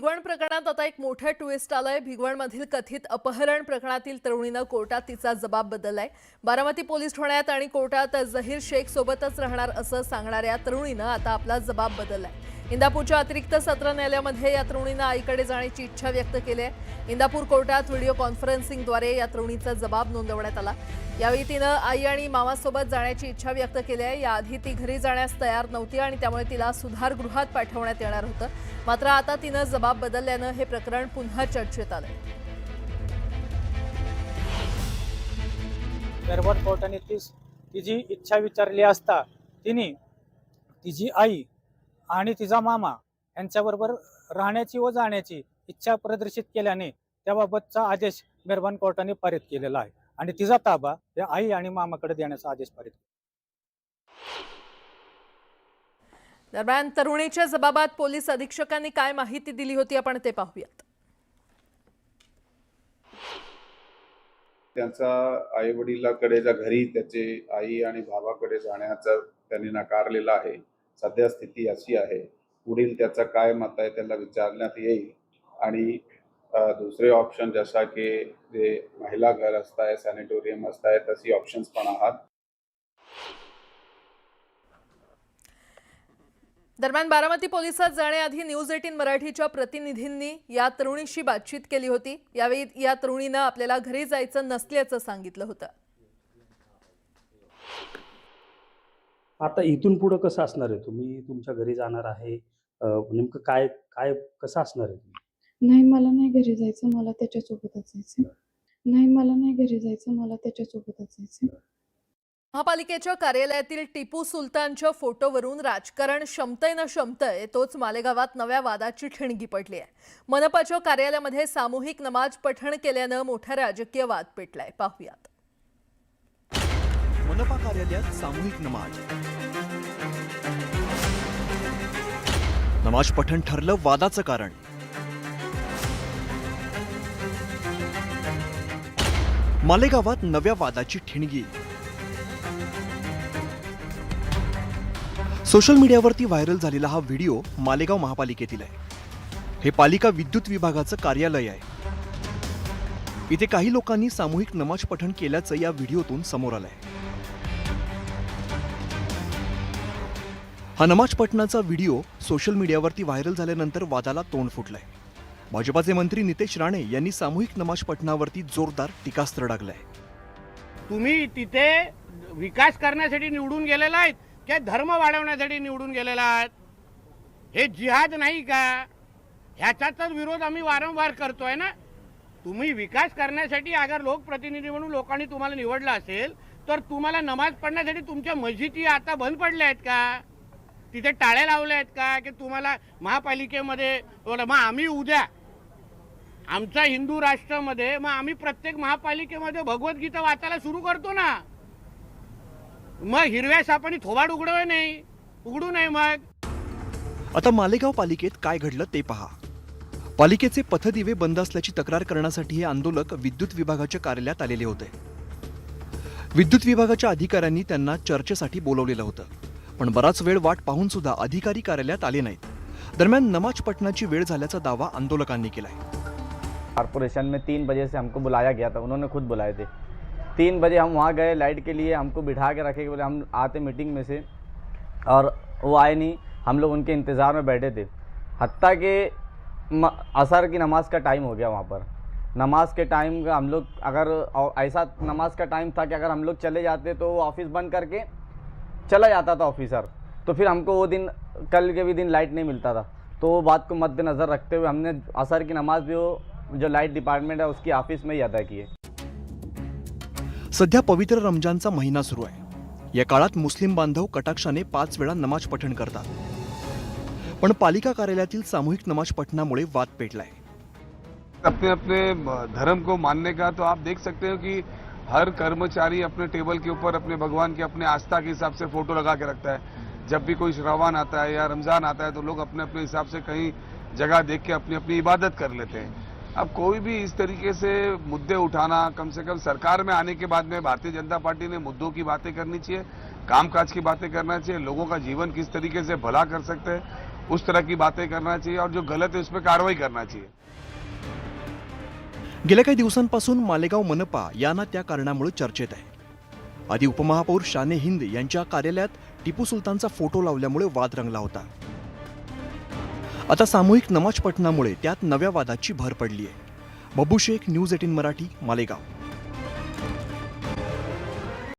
भिगवण प्रकरणात आता एक मोठं ट्विस्ट आलंय। भिगवणमधील कथित अपहरण प्रकरणातील तरुणीनं कोर्टात तिचा जबाब बदललाय। बारामती पोलीस ठाण्यात आणि कोर्टात झहीर शेख सोबतच राहणार असं सांगणाऱ्या तरुणीनं आता आपला जबाब बदललाय। इंदापूरच्या अतिरिक्त सत्र न्यायालयामध्ये या तरुणीनं आईकडे जाण्याची इच्छा व्यक्त केली आहे। इंदापूर कोर्टात व्हिडिओ कॉन्फरन्सिंगद्वारे या तरुणीचा जबाब नोंदवण्यात आला। यावेळी तिनं आई आणि मामासोबत जाण्याची इच्छा व्यक्त केली आहे। याआधी ती घरी जाण्यास तयार नव्हती आणि त्यामुळे तिला सुधारगृहात पाठवण्यात येणार होतं। मात्र आता तिनं जबाब बदलल्यानं हे प्रकरण पुन्हा चर्चेत आलंय। मेहरबान कोर्टाने तिची इच्छा विचारली असता तिने तिची आई आणि तिचा मामा यांच्याबरोबर राहण्याची व जाण्याची इच्छा प्रदर्शित केल्याने त्याबाबतचा आदेश मेहरबान कोर्टाने पारित केलेला आहे आणि तिचा ताबा या आई आणि मामाकडे देण्याचा आदेश पारित। दरम्यान तरुणीच्या जबाबात पोलीस अधीक्षकांनी काय माहिती दिली होती आपण ते पाहूयात। त्यांचा आई वडिलांकडे घरी त्याचे आई आणि भावाकडे जाण्याचा त्यांनी नाकारलेला आहे। सध्या स्थिती अशी आहे, पुढील त्याचा काय मत आहे त्याला विचारण्यात येईल आणि दुसरे ऑप्शन जसा की जे महिला घर असताय, सॅनिटोरियम असताय, तशी ऑप्शन्स पण आहात। दरम्यान बारामती पोलिसात जाण्याआधी न्यूज 18 मराठीच्या प्रतिनिधींनी या तरुणीशी बातचीत केली होती। यावेळी या तरुणीनं आपल्याला घरी जायचं नसल्याचं सांगितलं होतं। आता इथून पुढे कसं असणार आहे? तुम्ही तुमच्या घरी जाणार आहे, नेमकं काय काय कसं असणार आहे? नाही, मला नाही घरी जायचं, मला त्याच्यासोबतच जायचं। नाही, मला नाही घरी जायचं, मला त्याच्यासोबतच जायचं। महापालिकेच्या कार्यालयातील टिपू सुलतानच्या फोटोवरून राजकारण शमतय न शमतय तोच मालेगावात नव्या वादाची ठिणगी पडली आहे। मनपाच्या कार्यालयामध्ये सामूहिक नमाज पठण केल्यानं मोठा राजकीय वाद पेटलाय। पाहूयात। मनपा कार्यालयात सामूहिक नमाज पठण ठरलं वादाचं कारण। मालेगावात नव्या वादाची ठिणगी। सोशल मीडियावरती व्हायरल झालेला हा व्हिडिओ मालेगाव महापालिकेतील आहे। हे पालिका विद्युत विभागाचं कार्यालय आहे। इथे काही लोकांनी सामूहिक नमाज पठण केल्याचं या व्हिडिओतून समोर आलंय। हा नमाज पठणाचा व्हिडिओ सोशल मीडियावरती व्हायरल झाल्यानंतर वादाला तोंड फुटलंय। भाजपाचे मंत्री नितेश राणे यांनी सामूहिक नमाज पठणावरती जोरदार टीकास्त्र डागलंय। तुम्ही तिथे विकास करण्यासाठी निवडून गेलेला आहेत की धर्म वाढवण्यासाठी निवडून गेलेला आहात? हे जिहाद नाही का? ह्याचाच विरोध आम्ही वारंवार करतोय ना। तुम्ही विकास करण्यासाठी अगर लोकप्रतिनिधी म्हणून लोकांनी तुम्हाला निवडलं असेल तर तुम्हाला नमाज पढण्यासाठी तुमच्या मस्जिदी आता बंद पडल्या आहेत का? तिथे टाळ्या लावल्या आहेत का की तुम्हाला महापालिकेमध्ये मग आम्ही उद्या आमच्या हिंदू राष्ट्रामध्ये मग आम्ही प्रत्येक महापालिकेमध्ये भगवद्गीता वाचायला सुरू करतो ना। मग हिरव्या सापाने थोबाड उघडू नये मग। आता मालेगाव पालिकेत काय घडलं ते पहा। पालिकेचे पथदिवे बंद असल्याची तक्रार करण्यासाठी हे आंदोलक विद्युत विभागाच्या कार्यालयात आलेले होते। विद्युत विभागाच्या अधिकाऱ्यांनी त्यांना चर्चेसाठी बोलवलेलं होतं, पण बराच वेळ वाट पाहून सुद्धा अधिकारी कार्यालयात आले नाहीत। दरम्यान नमाज पठणाची वेळ झाल्याचा दावा आंदोलकांनी केलाय। कॉर्पोरेशन में 3 बजे से हमको बुलाया गया था, उन्होंने खुद बुलाए थे। 3 बजे हम वहाँ गए लाइट के लिए, हमको बिठा के रखे, बोले हम आते मीटिंग में से, और वो आए नहीं। हम लोग उनके इंतज़ार में बैठे थे, हत्ता कि असर की नमाज का टाइम हो गया। वहाँ पर नमाज के टाइम का हम लोग अगर ऐसा नमाज का टाइम था कि अगर हम लोग चले जाते तो वो ऑफिस बंद करके चला जाता था ऑफिसर, तो फिर हमको वो दिन कल के भी दिन लाइट नहीं मिलता था। तो वो बात को मद्देनज़र रखते हुए हमने असर की नमाज भी वो जो लाइट डिपार्टमेंट है उसकी ऑफिस में ही अदा की है। सध्या पवित्र रमजानचा महिना सुरू आहे। या काळात मुस्लिम बांधव कटाक्षाने 5 वेळा नमाज पठण करतात, पण पालिका कार्यालयातील सामूहिक नमाज पठणामुळे वाद पेटलाय। अपने अपने धर्म को मानने का तो आप देख सकते हो कि हर कर्मचारी अपने टेबल के ऊपर अपने भगवान के अपने आस्था के हिसाब से फोटो लगा के रखता है। जब भी कोई रवान आता है या रमजान आता है तो लोग अपने अपने हिसाब से कहीं जगह देख के अपनी अपनी इबादत कर लेते हैं। अब कोई भी इस तरीके से मुद्दे उठाना, कम से कम सरकार में आने के बाद में भारतीय जनता पार्टी ने मुद्दों की बातें करनी चाहिए, कामकाज की बातें करना चाहिए, लोगों का जीवन किस तरीके से भला कर सकते हैं उस तरह की बातें करना चाहिए और जो गलत है उस पर कार्रवाई करना चाहिए। गेल्या काही दिवसांपासून मालेगाव मनपा या ना त्या कारणामुळे चर्चेत आहे। आधी उपमहापौर शाने हिंद यांच्या कार्यालयात टिपू सुलतानचा फोटो लावल्यामुळे वाद रंगला होता। आता सामूहिक नमाज पठणामुळे त्यात नव्या वादाची भर पडली आहे। बब्बू शेख, न्यूज 18 मराठी, मालेगाव।